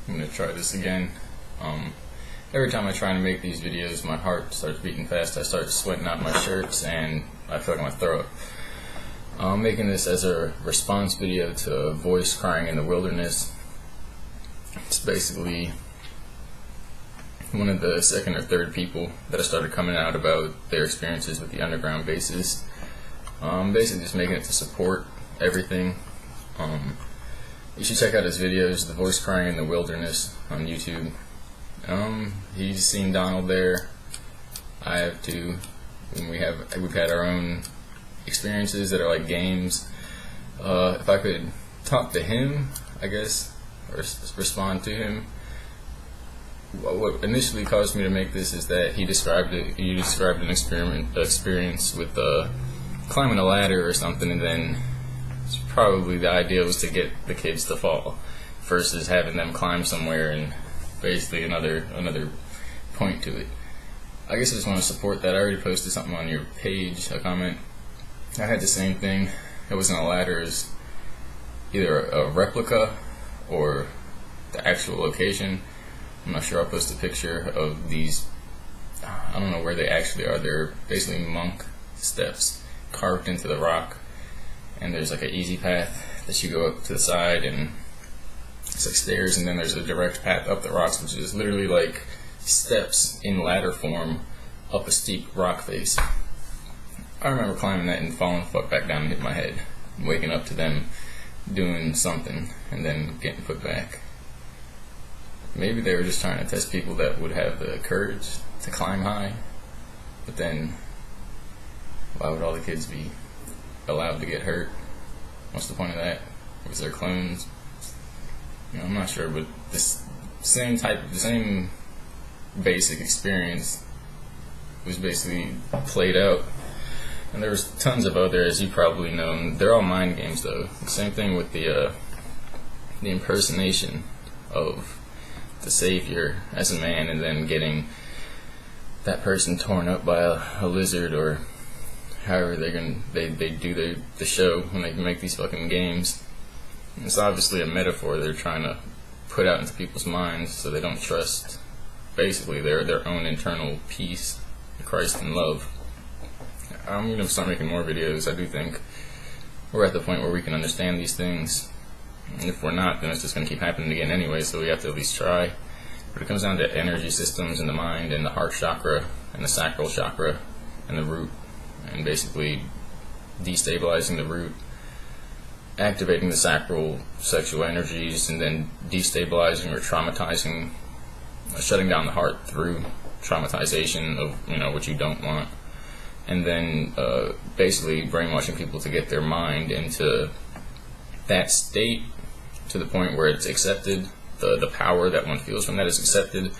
I'm gonna try this again. Every time I try to make these videos, my heart starts beating fast. I start sweating out my shirts, and I feel like I'm gonna throw up. I'm making this as a response video to a voice crying in the wilderness. It's basically one of the second or third people that I started coming out about their experiences with the underground bases. Basically just making it to support everything. You should check out his videos, The Voice Crying in the Wilderness, on YouTube. He's seen Donald there. I have too. And we've had our own experiences that are like games. If I could talk to him, I guess, or respond to him. What initially caused me to make this is that you described an experience with climbing a ladder or something, and then probably the idea was to get the kids to fall versus having them climb somewhere, and basically another point to it. I guess I just want to support that. I already posted something on your page, a comment. I had the same thing. It wasn't a ladder, it was either a replica or the actual location. I'm not sure. I'll post a picture of these. I don't know where they actually are. They're basically monk steps carved into the rock, and there's like an easy path that you go up to the side, and it's like stairs, and then there's a direct path up the rocks, which is literally like steps in ladder form up a steep rock face. I remember climbing that and falling the fuck back down and hitting my head, waking up to them doing something and then getting put back. Maybe they were just trying to test people that would have the courage to climb high, but then why would all the kids be allowed to get hurt? What's the point of that? Was there clones? I'm not sure, but the same basic experience was basically played out. And there was tons of other, as you probably know. They're all mind games, though. The same thing with the impersonation of the savior as a man, and then getting that person torn up by a lizard, or however they do the show when they can make these fucking games. It's obviously a metaphor they're trying to put out into people's minds, so they don't trust basically their own internal peace, Christ and love. I'm going to start making more videos. I do think we're at the point where we can understand these things, and if we're not, then it's just going to keep happening again anyway, so we have to at least try. But it comes down to energy systems in the mind, and the heart chakra, and the sacral chakra, and the root, and basically destabilizing the root, activating the sacral sexual energies, and then destabilizing or traumatizing, shutting down the heart through traumatization of what you don't want, and then basically brainwashing people to get their mind into that state to the point where it's accepted, the power that one feels from that is accepted,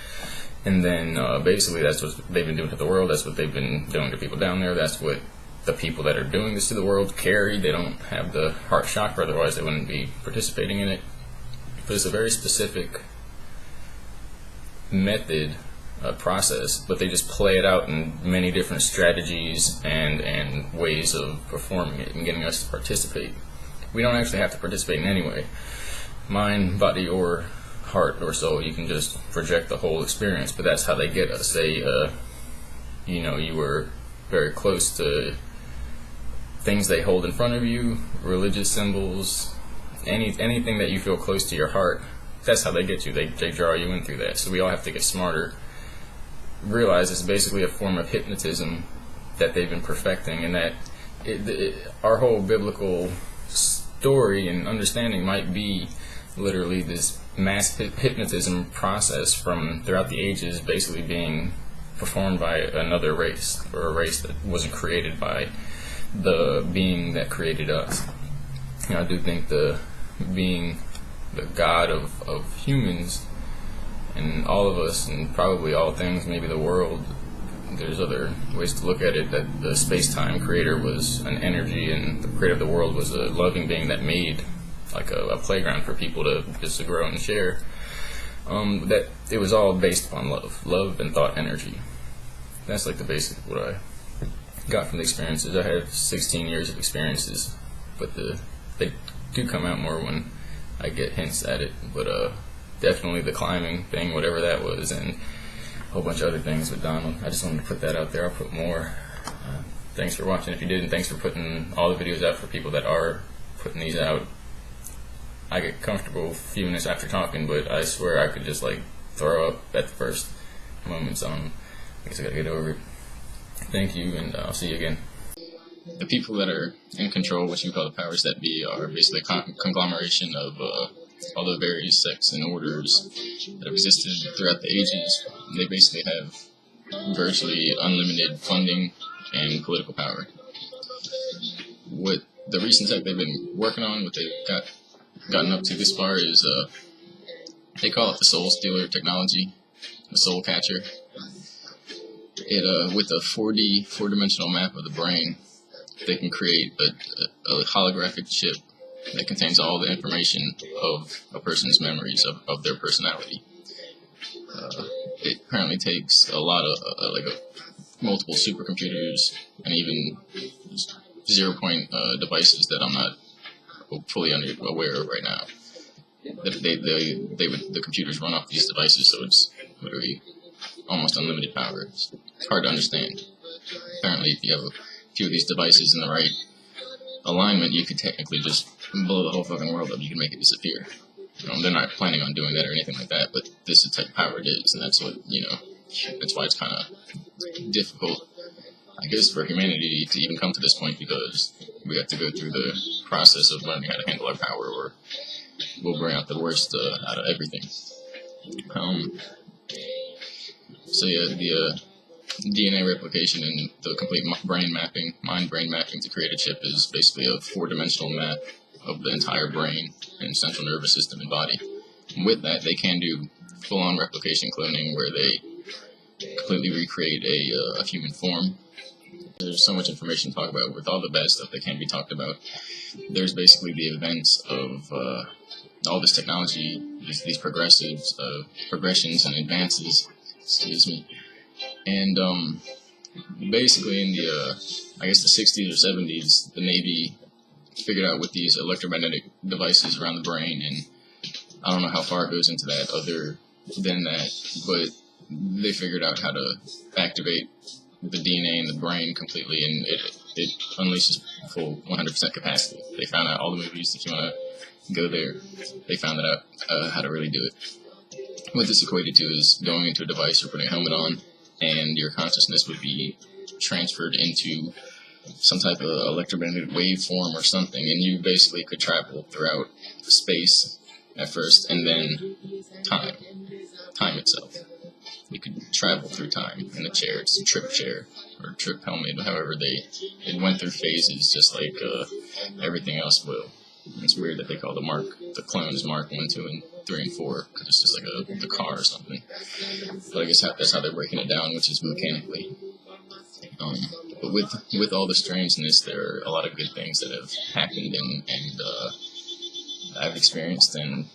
and then basically that's what they've been doing to the world, that's what they've been doing to people down there, that's what the people that are doing this to the world carry. They don't have the heart chakra, otherwise they wouldn't be participating in it. But it's a very specific method, process, but they just play it out in many different strategies and ways of performing it and getting us to participate. We don't actually have to participate in any way. Mind, body, or heart or soul, you can just project the whole experience, but that's how they get us. They, you were very close to things they hold in front of you, religious symbols, anything that you feel close to your heart. That's how they get you. They draw you in through that. So we all have to get smarter. Realize it's basically a form of hypnotism that they've been perfecting, and that our whole biblical story and understanding might be literally this mass hypnotism process from throughout the ages, basically being performed by another race, or a race that wasn't created by the being that created us. I do think the being, the God of humans, and all of us, and probably all things, maybe the world, there's other ways to look at it, that the space-time creator was an energy, and the creator of the world was a loving being that made like a playground for people to just to grow and share. That it was all based upon love and thought energy. That's like the basic of what I got from the experiences. I have 16 years of experiences, but they do come out more when I get hints at it. But definitely the climbing thing, whatever that was, and a whole bunch of other things with Donald. I just wanted to put that out there. I'll put more. Thanks for watching if you did, and thanks for putting all the videos out for people that are putting these out. I get comfortable a few minutes after talking, but I swear I could just like throw up at the first moment, so I guess I gotta get over it. Thank you, and I'll see you again. The people that are in control, what you call the powers that be, are basically a conglomeration of all the various sects and orders that have existed throughout the ages. They basically have virtually unlimited funding and political power. What the recent tech they've been working on, what they've gotten up to this far is, they call it the Soul Stealer technology, the Soul Catcher. It with a 4D, four-dimensional map of the brain, they can create a holographic chip that contains all the information of a person's memories of their personality. It currently takes a lot of multiple supercomputers and even zero-point devices that I'm not fully aware of right now. That the computers run off these devices, so it's literally almost unlimited power. It's hard to understand. Apparently, if you have a few of these devices in the right alignment, you could technically just blow the whole fucking world up. You can make it disappear. They're not planning on doing that or anything like that, but this is the type of power it is, and that's what, that's why it's kind of difficult, I guess, for humanity to even come to this point, because we have to go through the process of learning how to handle our power, or we'll bring out the worst out of everything. So yeah, the DNA replication and the complete mind-brain mapping to create a chip is basically a four-dimensional map of the entire brain and central nervous system and body. And with that, they can do full-on replication cloning, where they completely recreate a human form. There's so much information to talk about. With all the bad stuff that can be talked about, there's basically the events of all this technology, these progressions and advances, and basically in the I guess the 60s or 70s, the Navy figured out with these electromagnetic devices around the brain, and I don't know how far it goes into that other than that, but they figured out how to activate the DNA in the brain completely, and it unleashes full 100% capacity. They found out all the movies, if you want to go there, they found out how to really do it. What this equated to is going into a device or putting a helmet on, and your consciousness would be transferred into some type of electromagnetic waveform or something, and you basically could travel throughout space at first, and then time itself. You could travel through time in a chair. It's a trip chair or trip helmet, however it went through phases, just like everything else will. It's weird that they call the clones Mark 1, 2, and 3, and 4, because it's just like the car or something. But I guess that's how they're breaking it down, which is mechanically. But with all the strangeness, there are a lot of good things that have happened, and I've experienced, and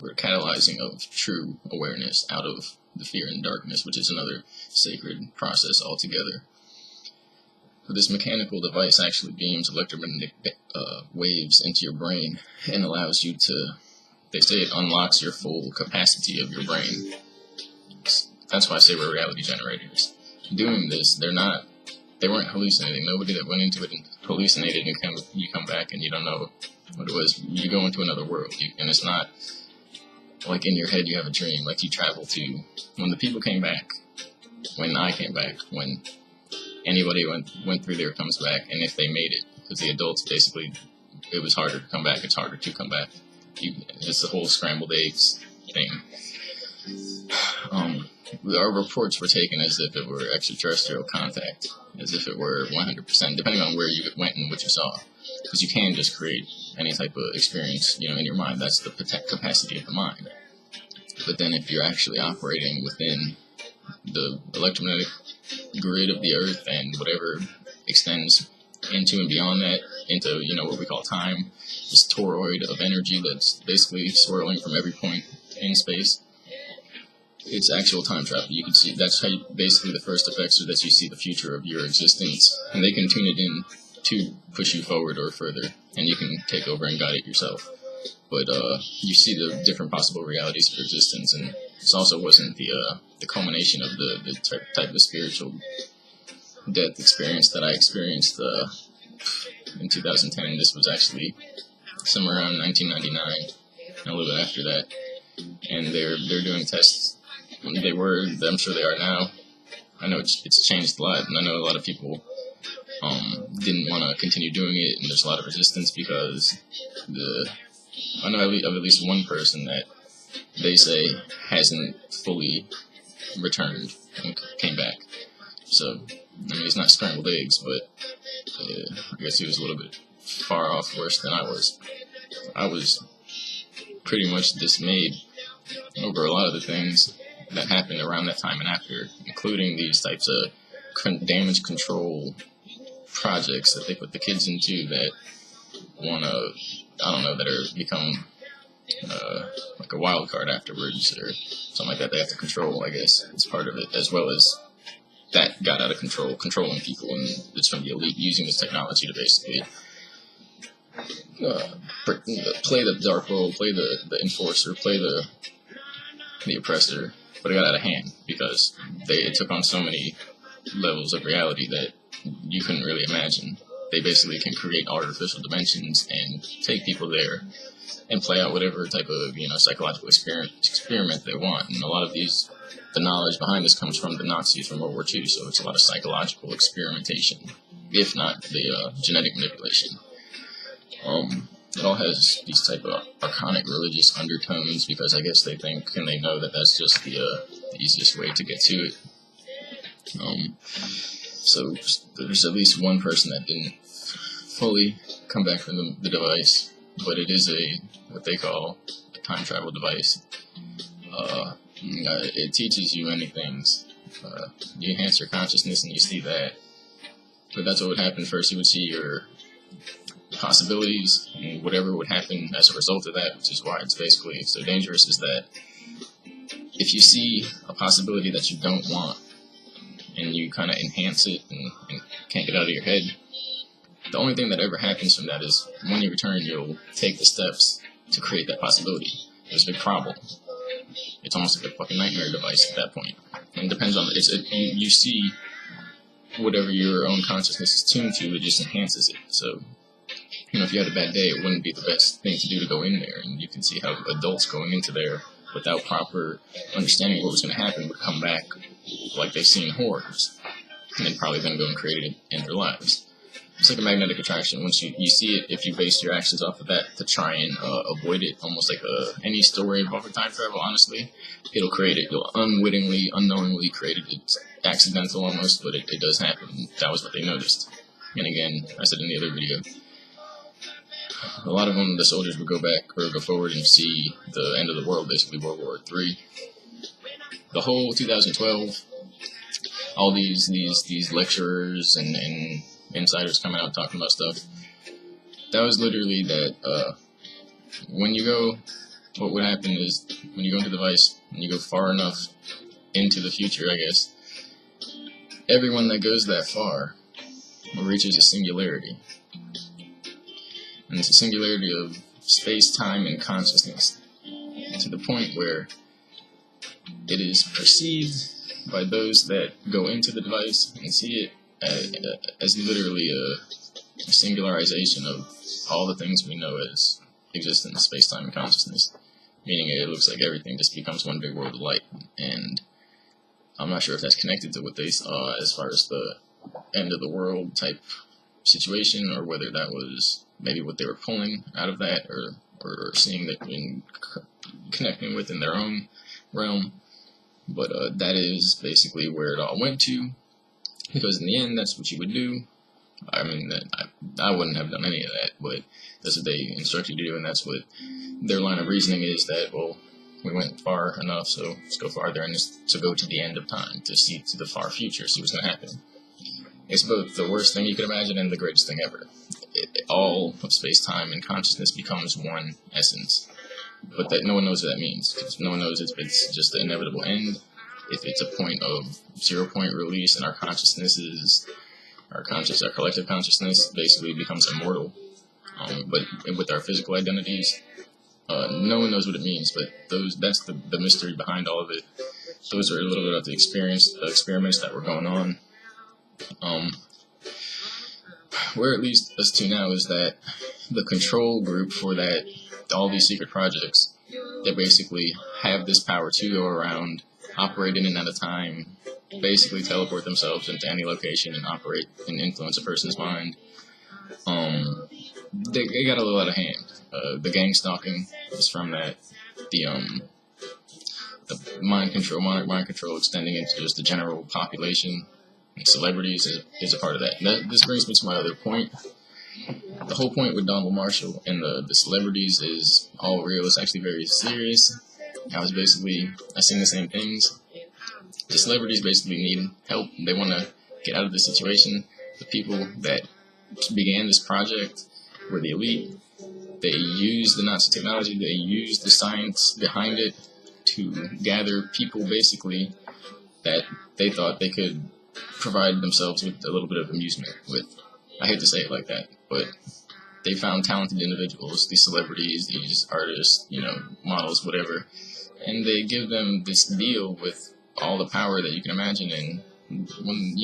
we're catalyzing of true awareness out of the fear and darkness, which is another sacred process altogether. But this mechanical device actually beams electromagnetic waves into your brain and allows you to, they say it unlocks your full capacity of your brain. That's why I say we're reality generators. Doing this, they weren't hallucinating. Nobody that went into it and hallucinated, and you come back and you don't know what it was. You go into another world, and it's not like in your head you have a dream, like you travel to. When the people came back, when I came back, when anybody went through there comes back, and if they made it, because the adults basically, it was harder to come back, it's harder to come back. It's the whole scrambled eggs thing. Our reports were taken as if it were extraterrestrial contact, as if it were 100%, depending on where you went and what you saw. Because you can just create any type of experience, in your mind. That's the capacity of the mind. But then if you're actually operating within the electromagnetic grid of the Earth and whatever extends into and beyond that, into, what we call time, this toroid of energy that's basically swirling from every point in space, it's actual time travel. You can see, that's how basically the first effects are that you see the future of your existence, and they can tune it in to push you forward or further, and you can take over and guide it yourself. but you see the different possible realities of existence, and this also wasn't the culmination of the type of spiritual death experience that I experienced in 2010. This was actually somewhere around 1999, and a little bit after that. And they're doing tests. They were, I'm sure they are now. I know it's changed a lot, and I know a lot of people didn't want to continue doing it, and there's a lot of resistance because I know of at least one person that they say hasn't fully returned and came back. So, I mean, it's not scrambled eggs, but I guess he was a little bit far off worse than I was. I was pretty much dismayed over a lot of the things that happened around that time and after, including these types of damage control projects that they put the kids into that want to, I don't know, that are become like a wild card afterwards or something like that. They have to control, I guess, it's part of it, as well as that got out of control, controlling people, and it's from the elite using this technology to basically play the dark role, play the enforcer, play the oppressor, but it got out of hand because it took on so many levels of reality that you couldn't really imagine. They basically can create artificial dimensions and take people there and play out whatever type of psychological experiment they want. And a lot of the knowledge behind this comes from the Nazis from World War II, so it's a lot of psychological experimentation, if not the genetic manipulation. It all has these type of archonic religious undertones because I guess they think and they know that that's just the easiest way to get to it. So there's at least one person that didn't fully come back from the device, but it is what they call a time travel device. It teaches you many things. You enhance your consciousness and you see that. But that's what would happen first. You would see your possibilities and whatever would happen as a result of that, which is why it's basically so dangerous, is that if you see a possibility that you don't want and you kind of enhance it and can't get out of your head, the only thing that ever happens from that is when you return, you'll take the steps to create that possibility. There's a big problem. It's almost like a fucking nightmare device at that point. And it depends on you see whatever your own consciousness is tuned to, it just enhances it. So, if you had a bad day, it wouldn't be the best thing to do to go in there. And you can see how adults going into there without proper understanding what was going to happen would come back like they've seen horrors, and then probably then go and create it in their lives. It's like a magnetic attraction. Once you see it, if you base your actions off of that to try and avoid it, almost like any story involving time travel, honestly, it'll create it. You'll unwittingly, unknowingly create it. It's accidental almost, but it does happen. That was what they noticed. And again, I said in the other video, a lot of them, the soldiers would go back or go forward and see the end of the world, basically World War III. The whole 2012, all these lecturers and insiders coming out talking about stuff, that was literally that when you go, what would happen is when you go into the device, when you go far enough into the future, I guess, everyone that goes that far reaches a singularity. And it's a singularity of space, time, and consciousness, to the point where it is perceived by those that go into the device and see it as literally a singularization of all the things we know as existence, space, time, and consciousness. Meaning it looks like everything just becomes one big world of light. And I'm not sure if that's connected to what they saw as far as the end of the world type situation, or whether that was maybe what they were pulling out of that, or seeing that in connecting with in their own realm. But that is basically where it all went to, because in the end, that's what you would do. I mean, I wouldn't have done any of that, but that's what they instructed you to do, and that's what their line of reasoning is, that, well, we went far enough, so let's go farther, and just to go to the end of time, to see to the far future, see what's going to happen. It's both the worst thing you could imagine and the greatest thing ever. All of space-time and consciousness becomes one essence. But that no one knows what that means. Because no one knows if it's just the inevitable end, if it's a point of 0 point release, and our collective consciousness basically becomes immortal. But with our physical identities, No one knows what it means, but that's the mystery behind all of it. Those are a little bit of the experiments that were going on. Where at least us two now is that the control group for all these secret projects, they basically have this power to go around, operate in and out of time, basically teleport themselves into any location and operate and influence a person's mind. They got a little out of hand. The gang stalking is from that. The mind control extending into just the general population. And celebrities is a part of that. This brings me to my other point. The whole point with Donald Marshall and the celebrities is all real. It's actually very serious. I seen the same things. The celebrities basically need help. They want to get out of the situation. The people that began this project were the elite. They used the Nazi technology. They used the science behind it to gather people, basically, that they thought they could provide themselves with a little bit of amusement with. I hate to say it like that, but they found talented individuals, these celebrities, these artists, models, whatever, and they give them this deal with all the power that you can imagine. And when,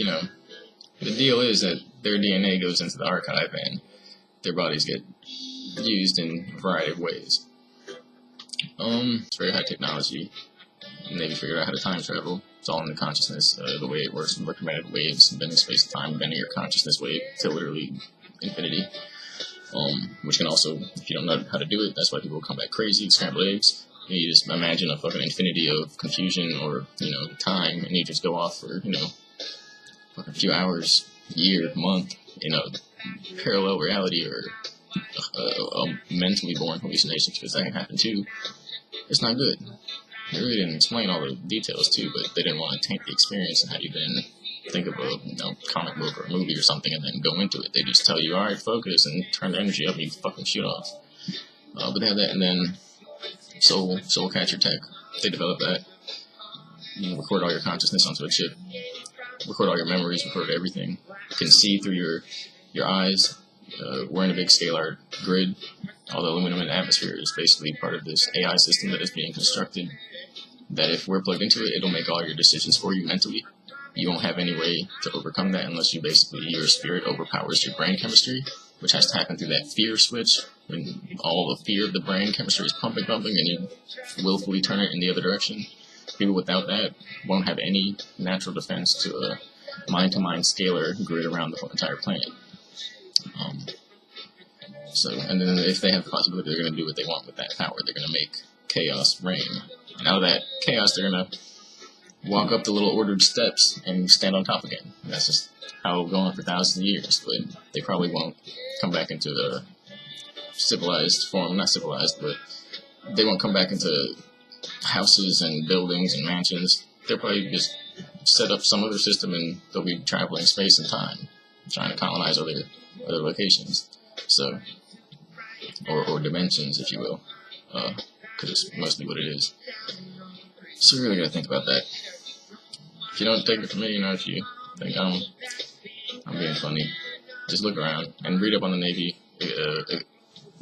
the deal is that their DNA goes into the archive and their bodies get used in a variety of ways. It's very high technology. And they figured out how to time travel. It's all in the consciousness, the way it works, electromagnetic waves, bending space and time, bending your consciousness wave to literally infinity. Which can also, if you don't know how to do it, that's why people come back crazy, scrambled eggs. You just imagine a fucking infinity of confusion or, time, and you just go off for, a few hours, year, month, parallel reality or a mentally born hallucination, because that can happen too. It's not good. They really didn't explain all the details too, but they didn't want to taint the experience and have you then think of a comic book or a movie or something and then go into it. They just tell you, alright, focus, and turn the energy up and you fucking shoot off. But they have that, and then Soul Catcher Tech. They developed that. You record all your consciousness onto a chip. Record all your memories, record everything. You can see through your eyes. We're in a big scalar grid. All the aluminum in the atmosphere is basically part of this AI system that is being constructed. That if we're plugged into it, it'll make all your decisions for you mentally. You won't have any way to overcome that unless your spirit overpowers your brain chemistry, which has to happen through that fear switch, when all the fear of the brain chemistry is pumping, and you willfully turn it in the other direction. People without that won't have any natural defense to a mind-to-mind scalar grid around the whole entire planet. And then if they have the possibility, they're going to do what they want with that power. They're going to make chaos reign. And out of that chaos, they're going to walk up the little ordered steps and stand on top again. And that's just how it'll go on for thousands of years. But they probably won't come back into the civilized form. Not civilized, but they won't come back into houses and buildings and mansions. They'll probably just set up some other system and they'll be traveling space and time, trying to colonize other locations. So, or dimensions, if you will, because it's mostly what it is. So we really gotta think about that. If you don't take it from me, if you think I'm being funny, just look around and read up on the Navy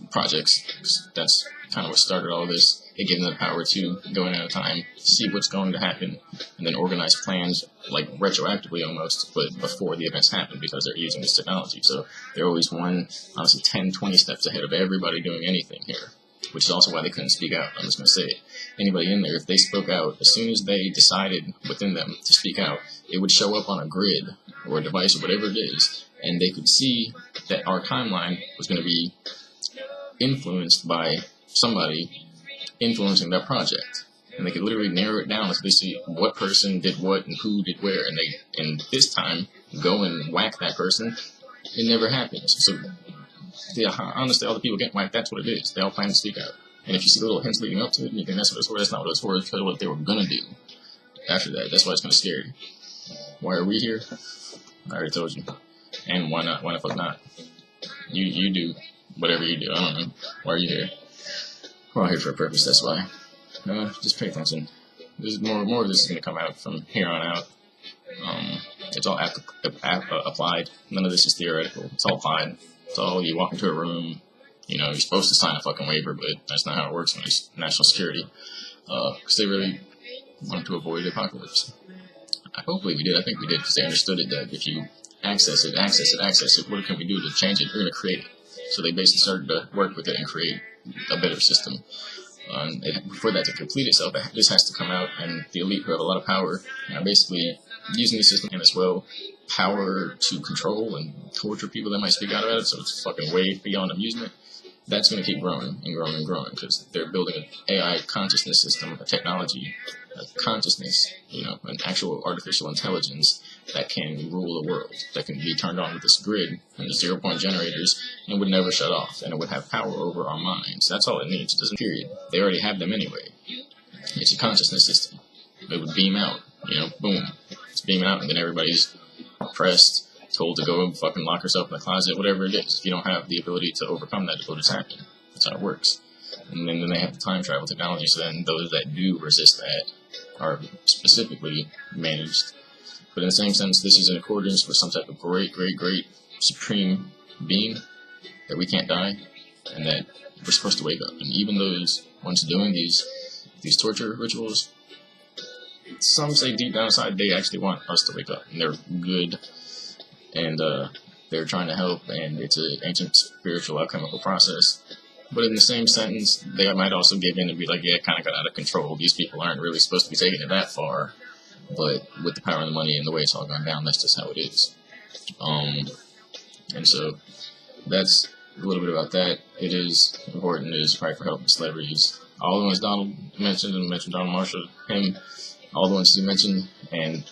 projects. That's kind of what started all this. It gave them the power to go in at a time, see what's going to happen, and then organize plans, like retroactively almost, but before the events happen, because they're using this technology. So they're always 10, 20 steps ahead of everybody doing anything here, which is also why they couldn't speak out. I'm just going to say it. Anybody in there, if they spoke out, as soon as they decided within them to speak out, it would show up on a grid or a device or whatever it is, and they could see that our timeline was going to be influenced by somebody influencing that project. And they could literally narrow it down so they see what person did what and who did where, and this time go and whack that person. It never happens. So honestly, all the people getting whacked, that's what it is. They all plan to speak out. And if you see little hints leading up to it and you think that's what it's for, that's not what it's for. It's what they were gonna do after that. That's why it's kind of scary. Why are we here? I already told you. And why not? Why the fuck not? You do whatever you do. I don't know. Why are you here? We're all here for a purpose, that's why. Just pay attention. There's more of this is going to come out from here on out. It's all applied. None of this is theoretical. It's all applied. It's all, you walk into a room, You know, you're supposed to sign a fucking waiver, but that's not how it works when it's national security. Because they really wanted to avoid apocalypse. Hopefully we did. I think we did, because they understood it, that if you access it, what can we do to change it? We're going to create it. So they basically started to work with it and create a better system. For that to complete itself, this has to come out, and the elite, who have a lot of power, are basically using the system and as well power to control and torture people that might speak out about it. So it's fucking way beyond amusement. That's going to keep growing and growing and growing, because they're building an AI consciousness system, a technology, a consciousness, you know, an actual artificial intelligence that can rule the world, that can be turned on with this grid and the 0-point generators and would never shut off, and it would have power over our minds. That's all it needs. It doesn't, period. They already have them anyway. It's a consciousness system. It would beam out, you know, boom. It's beaming out, and then everybody's oppressed, told to go and fucking lock yourself in the closet, whatever it is. If you don't have the ability to overcome that, it will just happen. That's how it works. And then they have the time travel technology, so then those that do resist that are specifically managed. But in the same sense, this is in accordance with some type of great supreme being, that we can't die, and that we're supposed to wake up. And even those ones doing these torture rituals, some say deep down inside they actually want us to wake up, and they're good, and they're trying to help, and it's an ancient spiritual alchemical process. But in the same sentence, they might also give in and be like, yeah, it kind of got out of control. These people aren't really supposed to be taking it that far. But with the power and the money and the way it's all gone down, that's just how it is. And so that's a little bit about that. It is important. It is right for helping celebrities. All the ones Donald mentioned, and mentioned Donald Marshall, him, all the ones he mentioned, and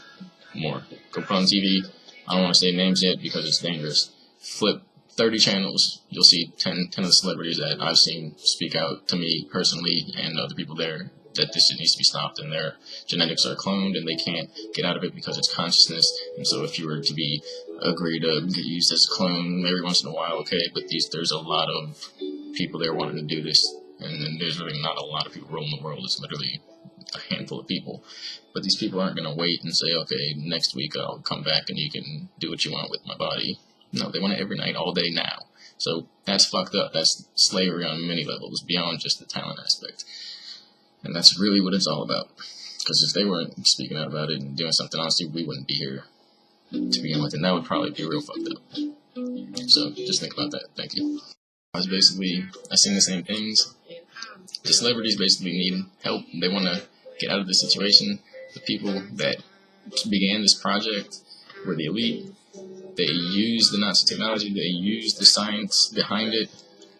more. Go put on TV. I don't want to say names yet because it's dangerous. Flip 30 channels, you'll see 10 of the celebrities that I've seen speak out to me personally and other people there that this needs to be stopped, and their genetics are cloned and they can't get out of it because it's consciousness. And so if you were to be agreed to get used as a clone every once in a while, okay, but there's a lot of people there wanting to do this, and then there's really not a lot of people ruling the world. It's literally a handful of people. But these people aren't going to wait and say, okay, next week I'll come back and you can do what you want with my body. No, they want it every night, all day, now. So that's fucked up. That's slavery on many levels, beyond just the talent aspect. And that's really what it's all about. Because if they weren't speaking out about it and doing something, honestly, we wouldn't be here to begin with. And that would probably be real fucked up. So just think about that. Thank you. I seen the same things. The celebrities basically need help. They want to get out of this situation. The people that began this project were the elite. They used the Nazi technology, they used the science behind it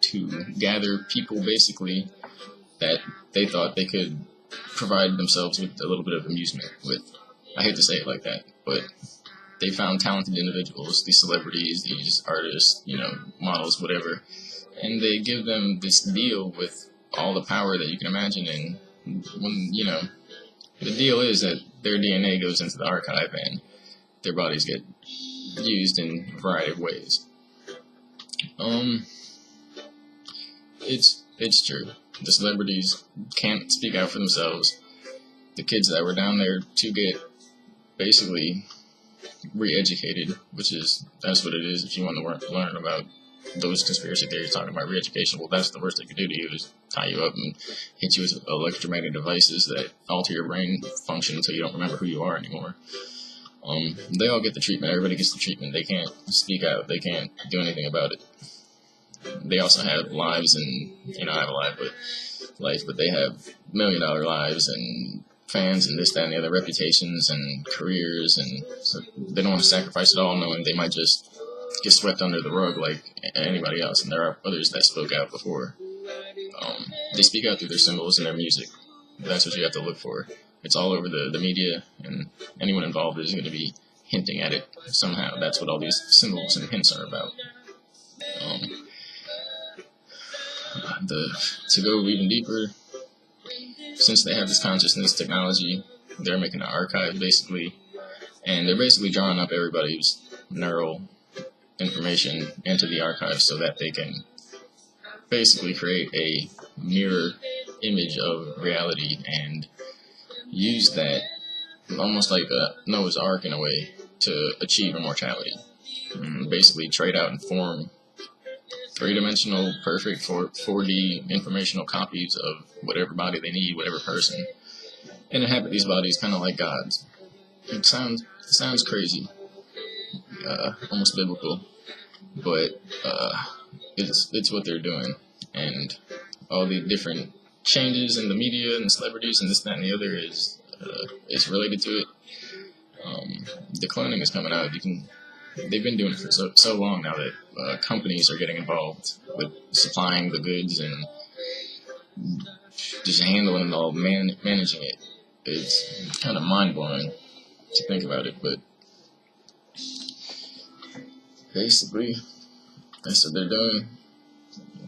to gather people, basically, that they thought they could provide themselves with a little bit of amusement with. I hate to say it like that, but they found talented individuals, these celebrities, these artists, you know, models, whatever, and they give them this deal with all the power that you can imagine. And when, you know, the deal is that their DNA goes into the archive and their bodies get used in a variety of ways. It's true. The celebrities can't speak out for themselves. The kids that were down there to get basically re-educated, that's what it is. If you want to learn about those conspiracy theories talking about re-education, well, that's the worst they could do to you, is tie you up and hit you with electromagnetic devices that alter your brain function until you don't remember who you are anymore. They all get the treatment. Everybody gets the treatment. They can't speak out. They can't do anything about it. They also have lives, and, you know, I have a life, but they have $1 million lives and fans and this, that, and the other, reputations and careers, and so they don't want to sacrifice it all, knowing they might just get swept under the rug like anybody else. And there are others that spoke out before. They speak out through their symbols and their music. That's what you have to look for. It's all over the media, and anyone involved is going to be hinting at it somehow. That's what all these symbols and hints are about. To go even deeper, since they have this consciousness technology, they're making an archive, basically, and they're basically drawing up everybody's neural information into the archive so that they can basically create a mirror image of reality and use that almost like a Noah's Ark in a way to achieve immortality. And basically trade out and form three-dimensional, perfect 4D informational copies of whatever body they need, whatever person, and inhabit these bodies kind of like gods. It sounds crazy, almost biblical, but it's what they're doing, and all the different changes in the media and the celebrities and this, that, and the other is related to it. The cloning is coming out. They've been doing it for so long now that companies are getting involved with supplying the goods and just handling it all, managing it. It's kind of mind-blowing to think about it, but basically that's what they're doing.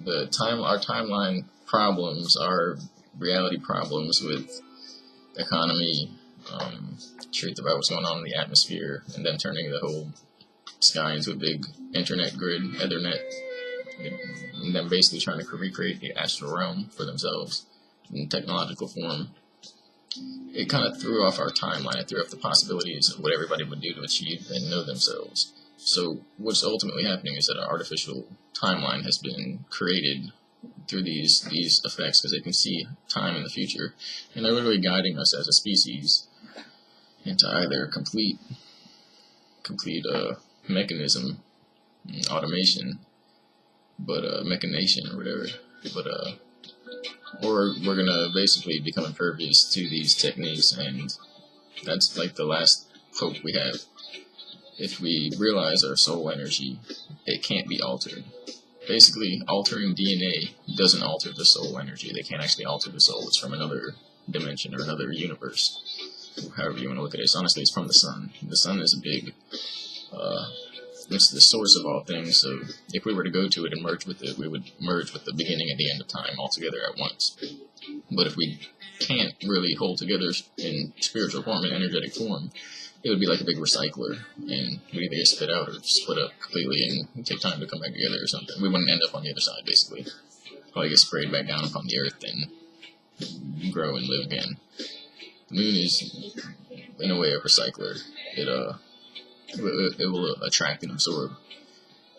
Our timeline problems, our reality problems with economy, truth about what's going on in the atmosphere, and then turning the whole sky into a big internet grid, Ethernet, and then basically trying to recreate the astral realm for themselves in technological form. It kind of threw off our timeline. It threw off the possibilities of what everybody would do to achieve and know themselves. So what's ultimately happening is that our artificial timeline has been created through these effects, because they can see time in the future, and they're literally guiding us as a species into either complete mechanism, automation, but machination or whatever, but or we're gonna basically become impervious to these techniques, and that's like the last hope we have. If we realize our soul energy, it can't be altered. Basically, altering DNA doesn't alter the soul energy. They can't actually alter the soul. It's from another dimension or another universe, however you want to look at it. Honestly, it's from the sun. The sun is a big, it's the source of all things, so if we were to go to it and merge with it, we would merge with the beginning and the end of time all together at once. But if we can't really hold together in spiritual form and energetic form, it would be like a big recycler, and we'd either get spit out or split up completely and take time to come back together or something. We wouldn't end up on the other side, basically. Probably get sprayed back down upon the earth and grow and live again. The moon is, in a way, a recycler. It will attract and absorb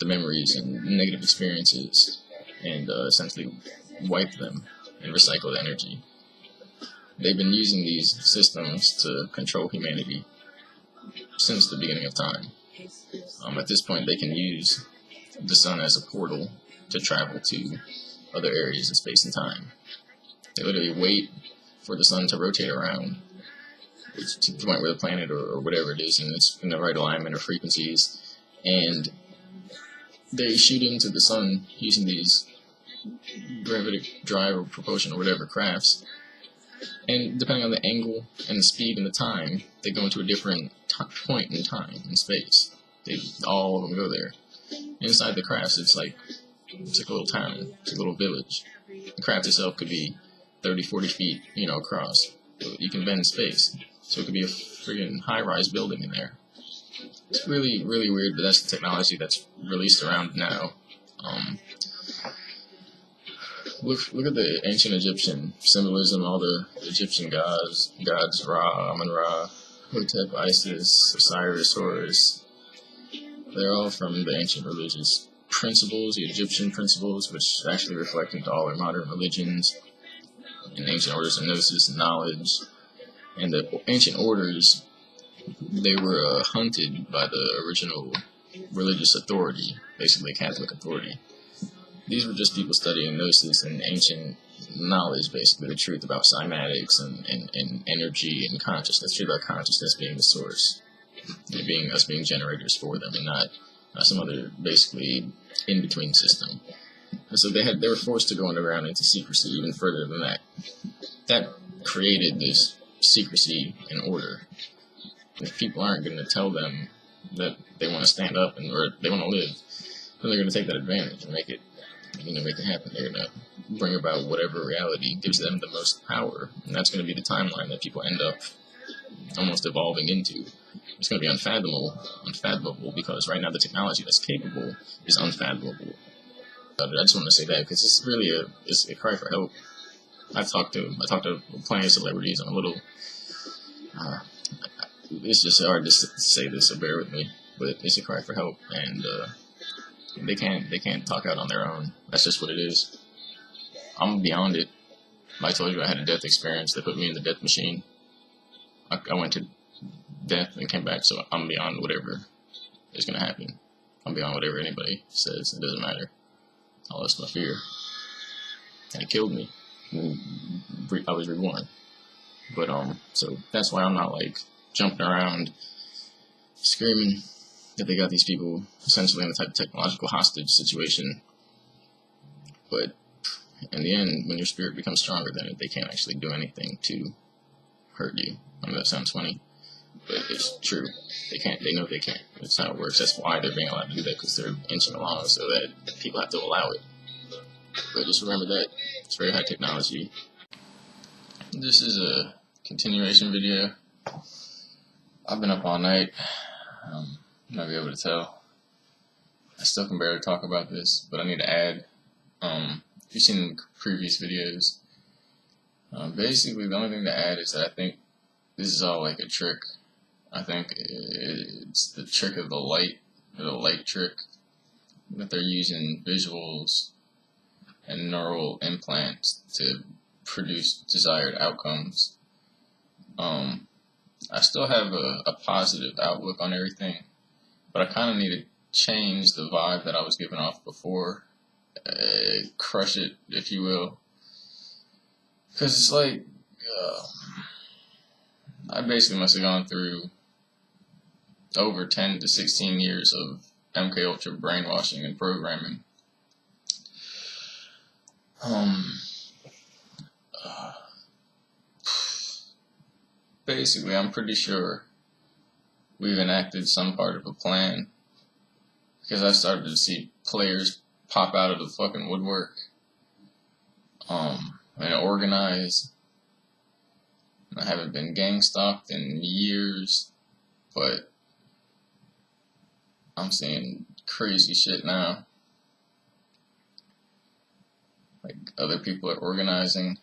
the memories and negative experiences and essentially wipe them and recycle the energy. They've been using these systems to control humanity since the beginning of time. At this point, they can use the sun as a portal to travel to other areas in space and time. They literally wait for the sun to rotate around to the point where the planet or whatever it is, and it's in the right alignment of frequencies, and they shoot into the sun using these gravity drive or propulsion or whatever crafts, and depending on the angle and the speed and the time, they go into a different point in time and space. All of them go there. Inside the crafts, it's like a little town, it's a little village. The craft itself could be 30, 40 feet, across. You can bend space, so it could be a friggin' high-rise building in there. It's really, really weird, but that's the technology that's released around now. Look at the ancient Egyptian symbolism, all the Egyptian gods Ra, Amun-Ra, Hotep, Isis, Osiris, Horus. They're all from the ancient religious principles, the Egyptian principles, which actually reflect into all our modern religions and ancient orders of gnosis and knowledge. And the ancient orders, they were hunted by the original religious authority, basically Catholic authority. These were just people studying gnosis and ancient knowledge, basically the truth about cymatics and energy and consciousness, truth about consciousness being the source, and us being generators for them, and not some other basically in-between system. And so they were forced to go underground into secrecy even further than that. That created this secrecy and order. If people aren't going to tell them that they want to stand up or they want to live, then they're going to take that advantage and make it happen. They're going to bring about whatever reality gives them the most power, and that's going to be the timeline that people end up almost evolving into. It's going to be unfathomable, because right now the technology that's capable is unfathomable. I just want to say that because it's really a cry for help. I talked to plenty of celebrities. I'm a little. It's just hard to say this, so bear with me. But it's a cry for help, and They can't talk out on their own. That's just what it is. I'm beyond it. I told you I had a death experience. They put me in the death machine. I went to death and came back, so I'm beyond whatever is going to happen. I'm beyond whatever anybody says. It doesn't matter. I lost my fear. And it killed me. I was reborn. But, so that's why I'm not, like, jumping around screaming that they got these people essentially in a type of technological hostage situation. But in the end, when your spirit becomes stronger than it, they can't actually do anything to hurt you. I know that sounds funny, but it's true. They can't. They know they can't. That's how it works. That's why they're being allowed to do that, because they're inching along so that people have to allow it. But just remember that it's very high technology. This is a continuation video. I've been up all night. You might be able to tell. I still can barely talk about this, but I need to add. If you've seen previous videos, basically the only thing to add is that I think this is all like a trick. I think it's the trick of the light, or the light trick, that they're using visuals and neural implants to produce desired outcomes. I still have a positive outlook on everything, but I kind of need to change the vibe that I was giving off before. Crush it, if you will, because it's like I basically must have gone through over 10 to 16 years of MK Ultra brainwashing and programming. Basically, I'm pretty sure we've enacted some part of a plan, because I started to see players pop out of the fucking woodwork, and organize. I haven't been gang stalked in years, but I'm seeing crazy shit now. Like, other people are organizing.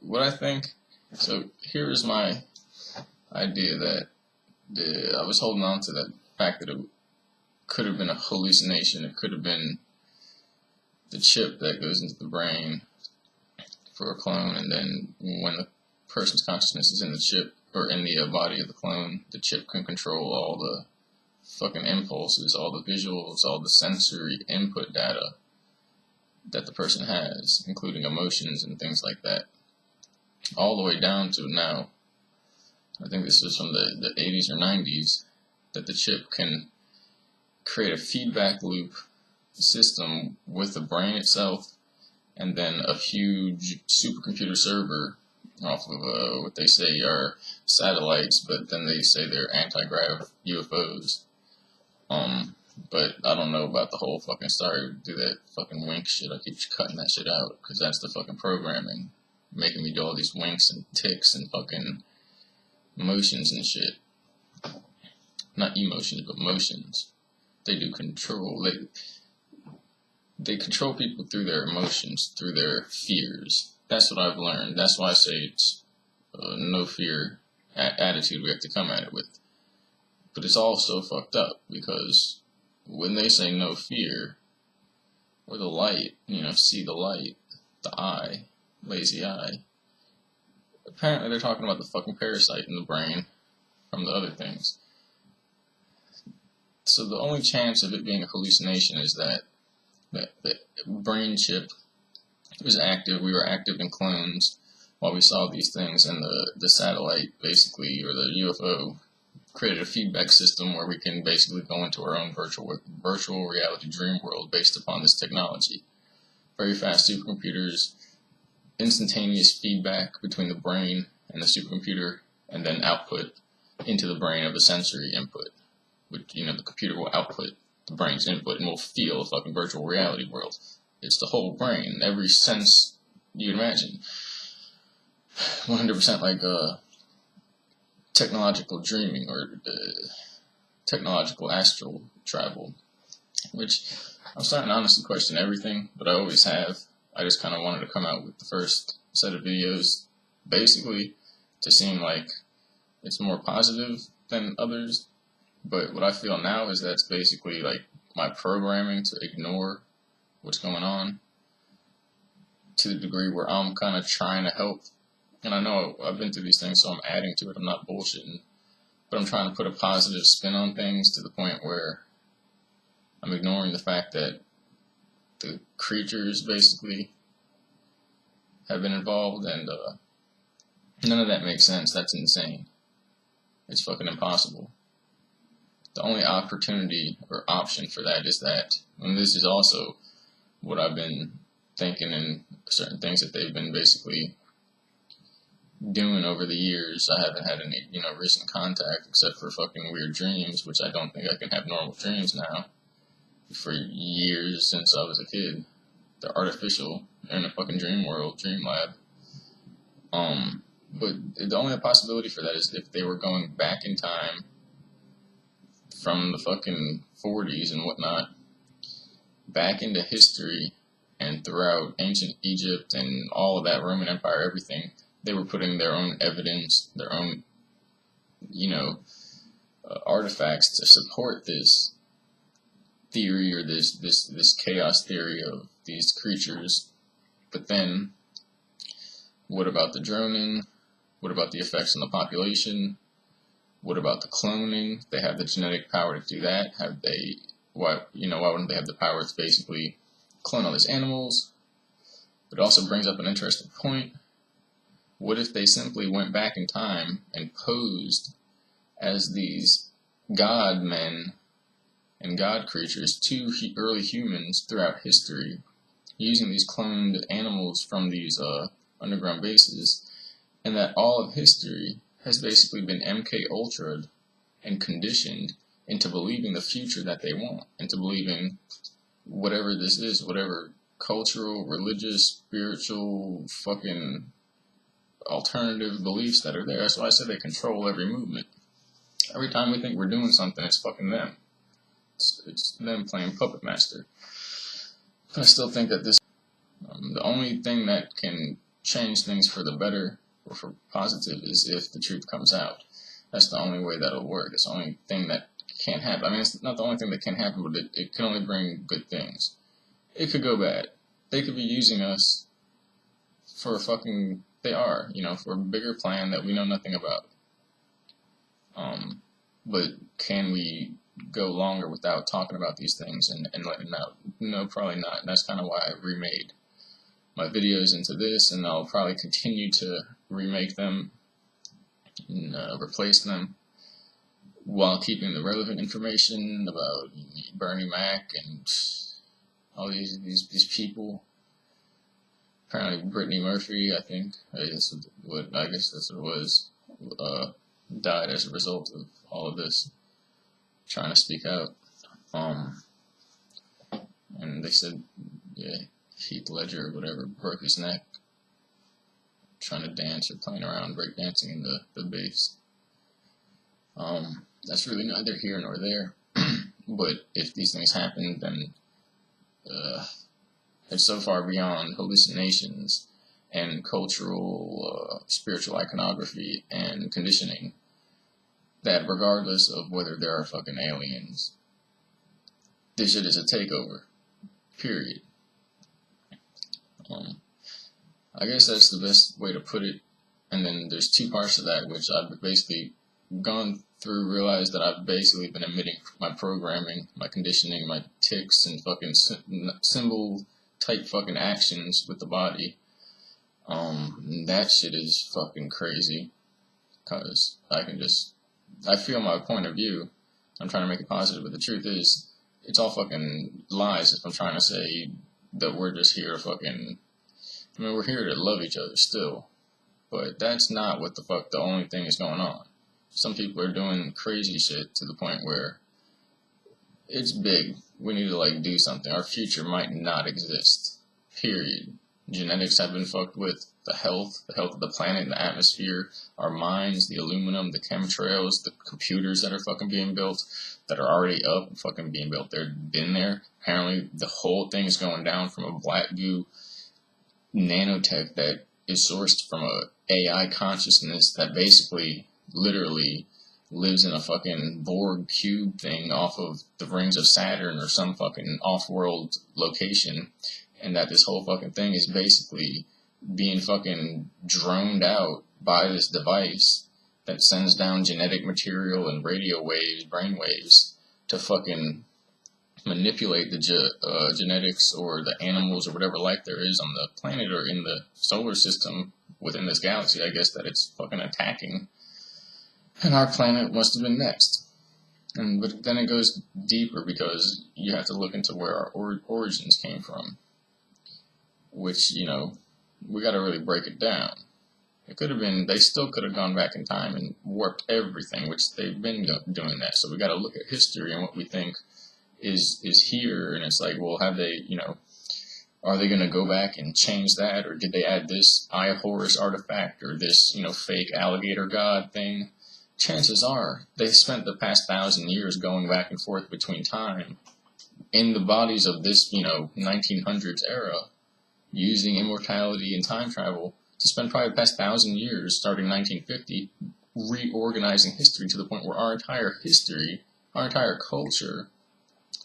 What I think, so here is my idea that I was holding on to that fact that it could have been a hallucination. It could have been the chip that goes into the brain for a clone, and then when the person's consciousness is in the chip, or in the body of the clone, the chip can control all the fucking impulses, all the visuals, all the sensory input data that the person has, including emotions and things like that, all the way down to now. I think this is from the 80s or 90s, that the chip can create a feedback loop system with the brain itself, and then a huge supercomputer server off of what they say are satellites, but then they say they're anti-grav UFOs. But I don't know about the whole fucking story. Do that fucking wink shit. I keep cutting that shit out, because that's the fucking programming, making me do all these winks and ticks and fucking motions and shit. Not emotions, but motions. They do control. They control people through their emotions, through their fears. That's what I've learned. That's why I say it's no fear attitude we have to come at it with. But it's all so fucked up, because when they say no fear, or the light, see the light, the eye, lazy eye, apparently they're talking about the fucking parasite in the brain from the other things. So the only chance of it being a hallucination is that the brain chip was active. We were active in clones while we saw these things, and the satellite, basically, or the UFO, created a feedback system where we can basically go into our own virtual reality dream world based upon this technology. Very fast supercomputers, instantaneous feedback between the brain and the supercomputer, and then output into the brain of a sensory input, which, the computer will output the brain's input, and we'll feel a fucking virtual reality world. It's the whole brain, every sense you can imagine. 100% like technological dreaming, or technological astral travel, which I'm starting to honestly question everything, but I always have. I just kind of wanted to come out with the first set of videos, basically, to seem like it's more positive than others. But what I feel now is that it's basically like my programming to ignore what's going on to the degree where I'm kind of trying to help. And I know I've been through these things, so I'm adding to it. I'm not bullshitting. But I'm trying to put a positive spin on things to the point where I'm ignoring the fact that the creatures basically have been involved, and none of that makes sense. That's insane. It's fucking impossible. The only opportunity or option for that is that, and this is also what I've been thinking and certain things that they've been basically doing over the years. I haven't had any, recent contact except for fucking weird dreams, which I don't think I can have normal dreams now. For years since I was a kid. They're artificial. They're in a fucking dream world, dream lab. But the only possibility for that is if they were going back in time from the fucking 40s and whatnot, back into history and throughout ancient Egypt and all of that Roman Empire, everything, they were putting their own evidence, their own, artifacts to support this theory or this chaos theory of these creatures. But then, what about the droning? What about the effects on the population? What about the cloning? They have the genetic power to do that. Why wouldn't they have the power to basically clone all these animals? It also brings up an interesting point. What if they simply went back in time and posed as these god men and god creatures to early humans throughout history, using these cloned animals from these underground bases, and that all of history has basically been MK Ultra'd and conditioned into believing the future that they want, into believing whatever this is, whatever cultural, religious, spiritual, fucking alternative beliefs that are there. That's why I said they control every movement. Every time we think we're doing something, it's fucking them. It's them playing puppet master. But I still think that this, the only thing that can change things for the better or for positive is if the truth comes out. That's the only way that'll work. It's the only thing that can't happen. I mean, it's not the only thing that can happen, but it can only bring good things. It could go bad. They could be using us for fucking, they are, for a bigger plan that we know nothing about. But can we go longer without talking about these things and letting them out? No, probably not. And that's kind of why I remade my videos into this, and I'll probably continue to remake them and replace them while keeping the relevant information about Bernie Mac and all these people. Apparently Brittany Murphy, I think, I guess that's what it was, died as a result of all of this, trying to speak out. And they said, Heath Ledger or whatever broke his neck trying to dance or playing around break dancing in the base. That's really neither here nor there. But if these things happen, then it's so far beyond hallucinations and cultural, spiritual iconography and conditioning that regardless of whether there are fucking aliens, this shit is a takeover. Period. I guess that's the best way to put it. And then there's two parts to that, which I've basically gone through, realized that I've basically been emitting my programming, my conditioning, my tics, and fucking symbol type fucking actions with the body. That shit is fucking crazy. Cause I feel my point of view. I'm trying to make it positive, but the truth is, it's all fucking lies if I'm trying to say that we're just here fucking, we're here to love each other still. But that's not what the fuck the only thing is going on. Some people are doing crazy shit to the point where it's big. We need to do something. Our future might not exist. Period. Genetics have been fucked with. The health of the planet, the atmosphere, our minds, the aluminum, the chemtrails, the computers that are fucking being built, that are already up and fucking being built. They've been there. Apparently the whole thing is going down from a black goo nanotech that is sourced from a AI consciousness that basically, literally, lives in a fucking Borg cube thing off of the rings of Saturn or some fucking off-world location, and that this whole fucking thing is basically being fucking droned out by this device that sends down genetic material and radio waves, brain waves, to fucking manipulate the genetics or the animals or whatever life there is on the planet or in the solar system within this galaxy, I guess, that it's fucking attacking. And our planet must have been next. But then it goes deeper because you have to look into where our origins came from. Which, you know, we gotta really break it down. It could have been, they still could have gone back in time and warped everything, which they've been doing that. So we gotta look at history and what we think is here. And it's like, well, have they, you know, are they gonna go back and change that? Or did they add this Eye of Horus artifact or this, you know, fake alligator god thing? Chances are they spent the past 1,000 years going back and forth between time in the bodies of this, you know, 1900s era, using immortality and time travel to spend probably the past 1,000 years, starting 1950, reorganizing history to the point where our entire history, our entire culture,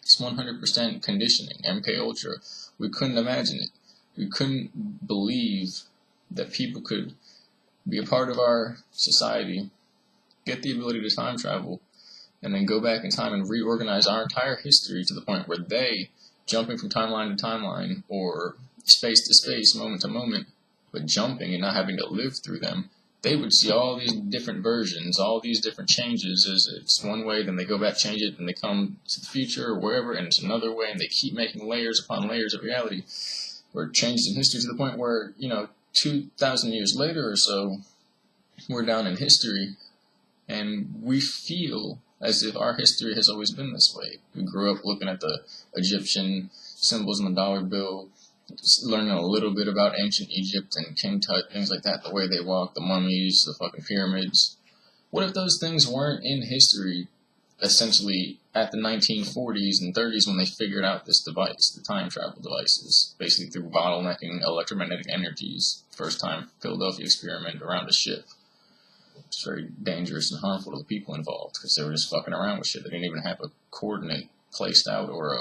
is 100% conditioning, MK Ultra. We couldn't imagine it. We couldn't believe that people could be a part of our society, get the ability to time travel, and then go back in time and reorganize our entire history to the point where they, jumping from timeline to timeline, or space to space, moment to moment, but jumping and not having to live through them, they would see all these different versions, all these different changes. As it's one way, then they go back, change it, and they come to the future or wherever, and it's another way, and they keep making layers upon layers of reality, or changes in history to the point where, you know, 2,000 years later or so, we're down in history, and we feel as if our history has always been this way. We grew up looking at the Egyptian symbols on the dollar bill, learning a little bit about ancient Egypt and King Tut, things like that, the way they walk, the mummies, the fucking pyramids. What if those things weren't in history, essentially, at the 1940s and 30s when they figured out this device, the time travel devices, basically through bottlenecking electromagnetic energies, first time Philadelphia experiment around a ship. It's very dangerous and harmful to the people involved because they were just fucking around with shit. They didn't even have a coordinate placed out or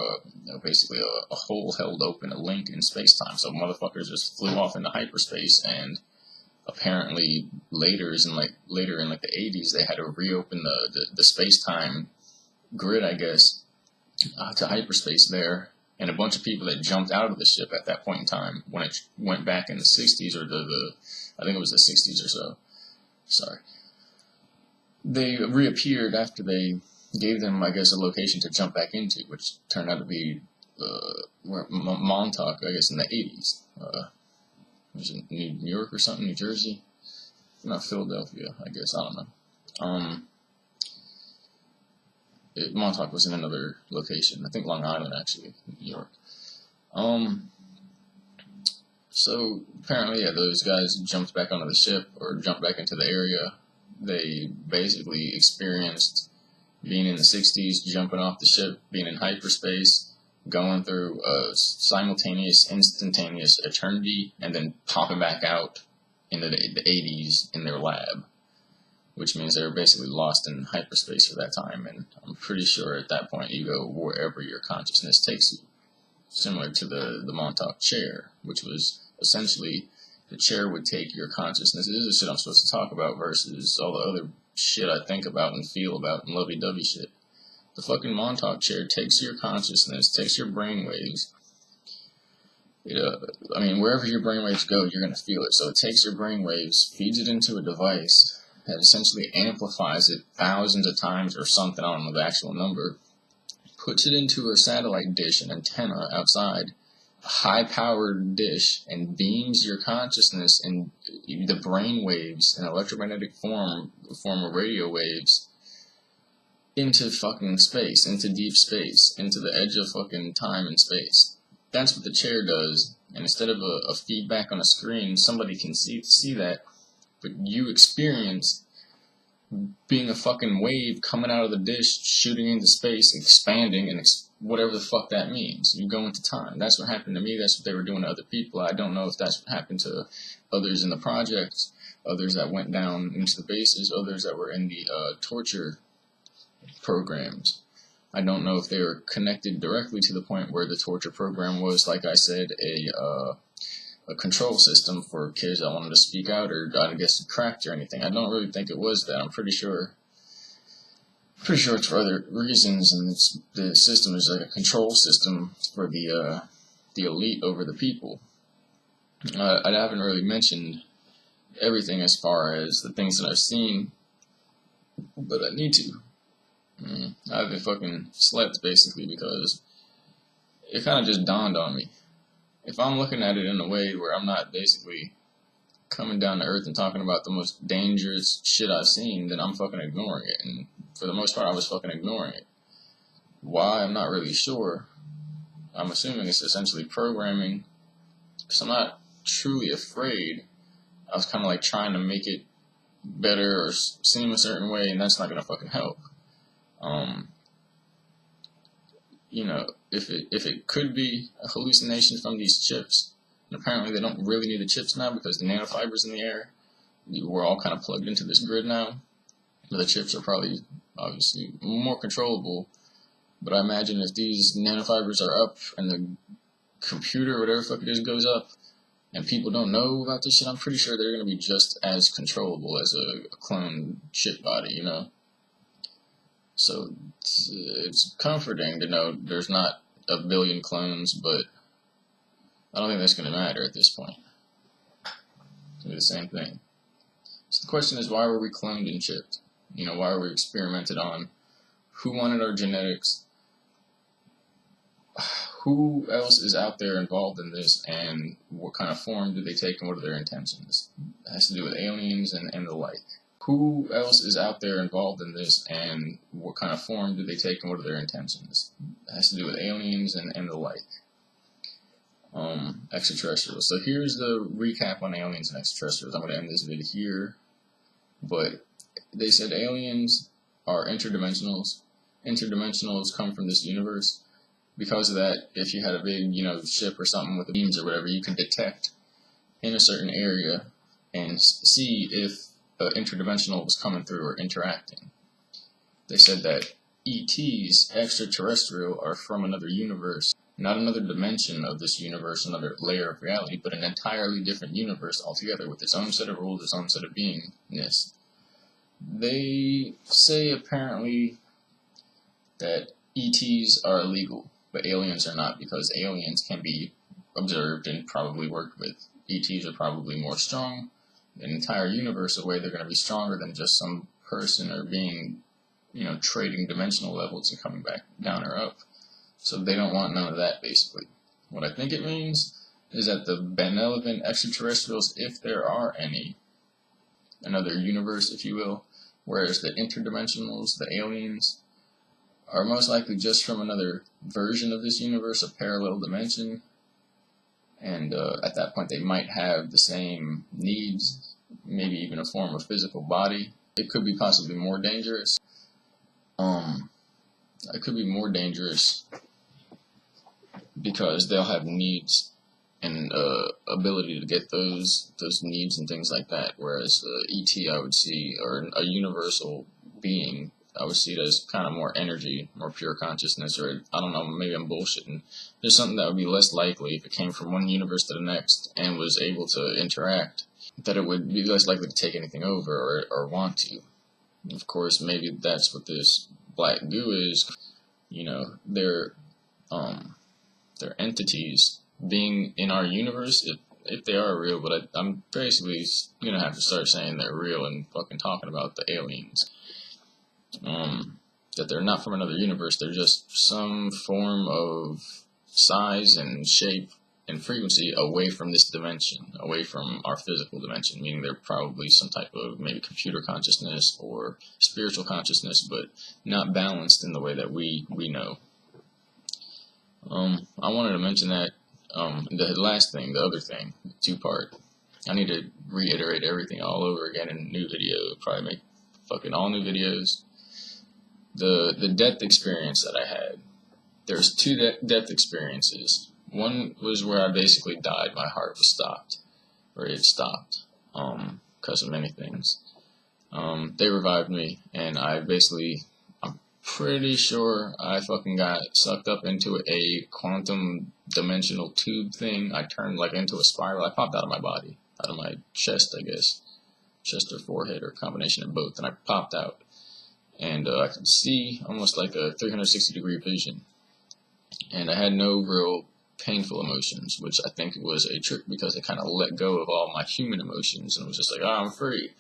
basically a hole held open, a link in space-time. So motherfuckers just flew off into hyperspace, and apparently later in the 80s they had to reopen the space-time grid, I guess, to hyperspace there. And a bunch of people that jumped out of the ship at that point in time when it went back in the 60s or I think it was the 60s or so. Sorry. They reappeared after they gave them, I guess, a location to jump back into, which turned out to be Montauk, I guess, in the 80s. Was it New York or something, New Jersey? Not Philadelphia, I guess, I don't know. Montauk was in another location, I think Long Island, actually, New York. So, apparently, yeah, those guys jumped back onto the ship, or jumped back into the area. They basically experienced being in the 60s, jumping off the ship, being in hyperspace, going through a simultaneous, instantaneous eternity, and then popping back out into the 80s in their lab, which means they were basically lost in hyperspace for that time. And I'm pretty sure at that point you go wherever your consciousness takes you, similar to the Montauk chair, which was essentially the chair would take your consciousness. This is the shit I'm supposed to talk about versus all the other shit I think about and feel about and lovey-dovey shit. The fucking Montauk chair takes your consciousness, takes your brainwaves. Wherever your brainwaves go, you're going to feel it. So it takes your brainwaves, feeds it into a device that essentially amplifies it thousands of times or something, I don't know the actual number, puts it into a satellite dish, an antenna outside, a high-powered dish, and beams your consciousness and the brain waves in electromagnetic form of radio waves into fucking space, into deep space, into the edge of fucking time and space. That's what the chair does, and instead of a feedback on a screen, somebody can see that, but you experience being a fucking wave coming out of the dish, shooting into space, expanding, and whatever the fuck that means. You go into time. That's what happened to me. That's what they were doing to other people. I don't know if that's what happened to others in the project, others that went down into the bases, others that were in the torture programs. I don't know if they were connected directly to the point where the torture program was, like I said, a control system for kids that wanted to speak out or I guess cracked or anything. I don't really think it was that. I'm pretty sure it's for other reasons, and the system is like a control system for the elite over the people. I haven't really mentioned everything as far as the things that I've seen, but I need to. I haven't fucking slept, basically, because it kind of just dawned on me. If I'm looking at it in a way where I'm not basically coming down to earth and talking about the most dangerous shit I've seen, then I'm fucking ignoring it. And for the most part, I was fucking ignoring it. Why? I'm not really sure. I'm assuming it's essentially programming. Because I'm not truly afraid. I was kind of like trying to make it better or seem a certain way, and that's not going to fucking help. You know, if it could be a hallucination from these chips, and apparently they don't really need the chips now because the nanofibers in the air, we're all kind of plugged into this grid now. The chips are probably, obviously, more controllable, but I imagine if these nanofibers are up and the computer, whatever the fuck it is, goes up, and people don't know about this shit, I'm pretty sure they're going to be just as controllable as a clone chip body, you know? So it's comforting to know there's not a billion clones, but I don't think that's going to matter at this point. It's going to be the same thing. So the question is, why were we cloned and chipped? You know, why were we experimented on? Who wanted our genetics? Who else is out there involved in this, and what kind of form do they take, and what are their intentions? It has to do with aliens and the like. Who else is out there involved in this, and what kind of form do they take, and what are their intentions? It has to do with aliens and the like. Extraterrestrials. So here's the recap on aliens and extraterrestrials. I'm going to end this video here, but they said aliens are interdimensionals. Interdimensionals come from this universe. Because of that, if you had a big, ship or something with beams or whatever, you could detect in a certain area and see if interdimensional was coming through or interacting. They said that ETs, extraterrestrial, are from another universe, not another dimension of this universe, another layer of reality, but an entirely different universe altogether with its own set of rules, its own set of beingness. They say apparently that ETs are illegal, but aliens are not, because aliens can be observed and probably worked with. ETs are probably more strong. An entire universe away, they're going to be stronger than just some person or being, trading dimensional levels and coming back down or up. So they don't want none of that, basically. What I think it means is that the benevolent extraterrestrials, if there are any, another universe, if you will, whereas the interdimensionals, the aliens, are most likely just from another version of this universe, a parallel dimension, and at that point they might have the same needs, maybe even a form of physical body. It could be possibly more dangerous. It could be more dangerous because they'll have needs and ability to get those needs and things like that, whereas ET, I would see, or a universal being, I would see it as kind of more energy, more pure consciousness, or I don't know, maybe I'm bullshitting. There's something that would be less likely if it came from one universe to the next and was able to interact, that it would be less likely to take anything over or want to. Of course, maybe that's what this black goo is. They're entities being in our universe, if they are real, but I'm basically gonna have to start saying they're real and fucking talking about the aliens. That they're not from another universe, they're just some form of size and shape and frequency away from this dimension, away from our physical dimension, meaning they're probably some type of maybe computer consciousness or spiritual consciousness, but not balanced in the way that we know. I wanted to mention that the last thing, the other thing, two-part. I need to reiterate everything all over again in a new video. Probably make fucking all new videos. The death experience that I had. There's two death experiences. One was where I basically died. My heart was stopped, or it stopped, because because of many things. They revived me, and I'm pretty sure I fucking got sucked up into a quantum dimensional tube thing. I turned like into a spiral. I popped out of my body, out of my chest, I guess. Chest or forehead, or a combination of both, and I popped out. And I could see almost like a 360-degree vision. And I had no real painful emotions, which I think was a trick because I kind of let go of all my human emotions and was just like, I'm free.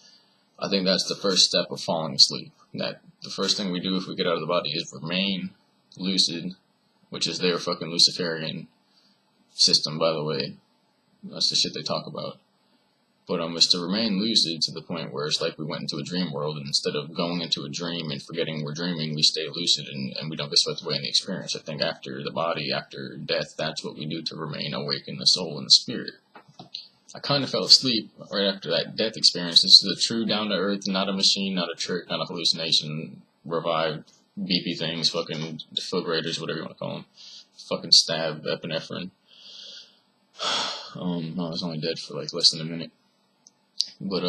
I think that's the first step of falling asleep. That the first thing we do if we get out of the body is remain lucid, which is their fucking Luciferian system, by the way. That's the shit they talk about. But is to remain lucid to the point where it's like we went into a dream world, and instead of going into a dream and forgetting we're dreaming, we stay lucid and we don't get swept away in the experience. I think after the body, after death, that's what we do to remain awake in the soul and the spirit. I kind of fell asleep right after that death experience. This is a true down-to-earth, not a machine, not a trick, not a hallucination, revived, beepy things, fucking defibrillators, whatever you want to call them. Fucking stab epinephrine. I was only dead for like less than a minute. But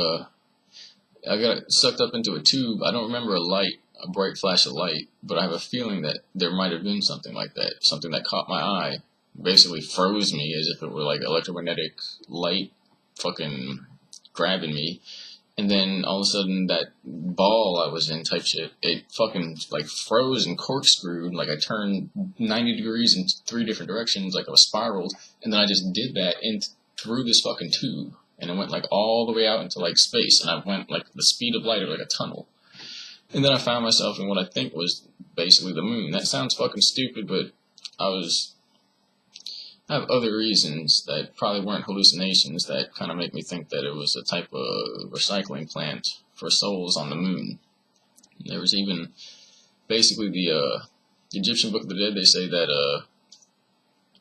I got sucked up into a tube. I don't remember a bright flash of light, but I have a feeling that there might have been something like that, something that caught my eye, basically froze me as if it were like electromagnetic light fucking grabbing me. And then all of a sudden that ball I was in type shit, it fucking like froze and corkscrewed, like I turned 90 degrees in 3 different directions, like I was spiraled, and then I just did that through this fucking tube. And it went like all the way out into like space, and I went like the speed of light or like a tunnel. And then I found myself in what I think was basically the moon. That sounds fucking stupid, but I have other reasons that probably weren't hallucinations that kind of make me think that it was a type of recycling plant for souls on the moon. There was even basically the Egyptian Book of the Dead. They say that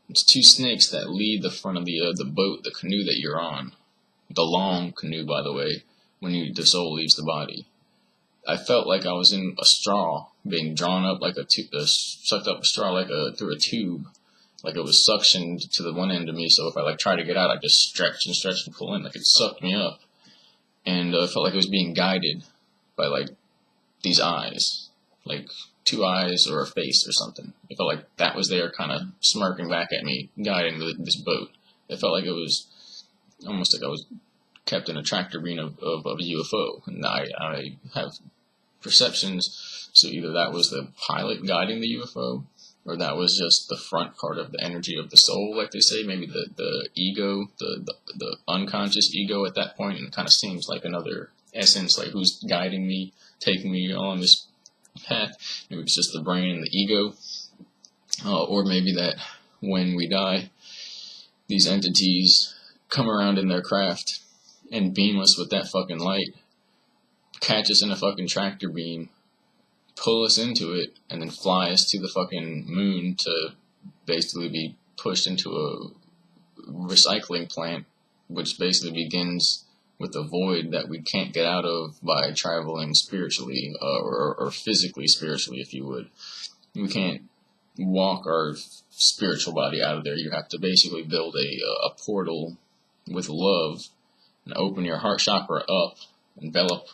it's 2 snakes that lead the front of the boat, the canoe that you're on. The long canoe, by the way, when the soul leaves the body. I felt like I was in a straw, being drawn up like sucked up a straw like through a tube, like it was suctioned to the one end of me. So if I like try to get out, I just stretch and pull in, like it sucked me up, and I felt like it was being guided by like these eyes, like 2 eyes or a face or something. It felt like that was there, kind of smirking back at me, guiding this boat. It felt like it was almost like I was kept in a tractor beam of a UFO, and I have perceptions, so either that was the pilot guiding the UFO, or that was just the front part of the energy of the soul, like they say, maybe the ego, the unconscious ego at that point, and it kind of seems like another essence, like who's guiding me, taking me on this path. Maybe it's just the brain and the ego, or maybe that when we die, these entities come around in their craft and beam us with that fucking light, catch us in a fucking tractor beam, pull us into it, and then fly us to the fucking moon to basically be pushed into a recycling plant, which basically begins with a void that we can't get out of by traveling spiritually, or physically spiritually, if you would. We can't walk our spiritual body out of there. You have to basically build a portal with love and open your heart chakra up, envelop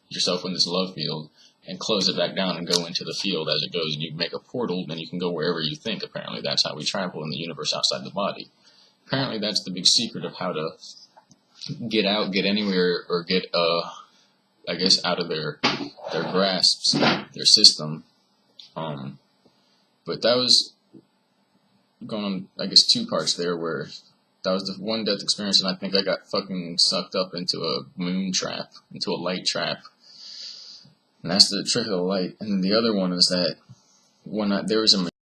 yourself in this love field, and close it back down and go into the field as it goes, and you make a portal, and you can go wherever you think. Apparently that's how we travel in the universe outside the body. Apparently that's the big secret of how to get out, get anywhere, or get I guess out of their grasps, their system. But that was going on, I guess, 2 parts there, where that was the one death experience, and I think I got fucking sucked up into a moon trap, into a light trap. And that's the trick of the light. And the other one is that when there was a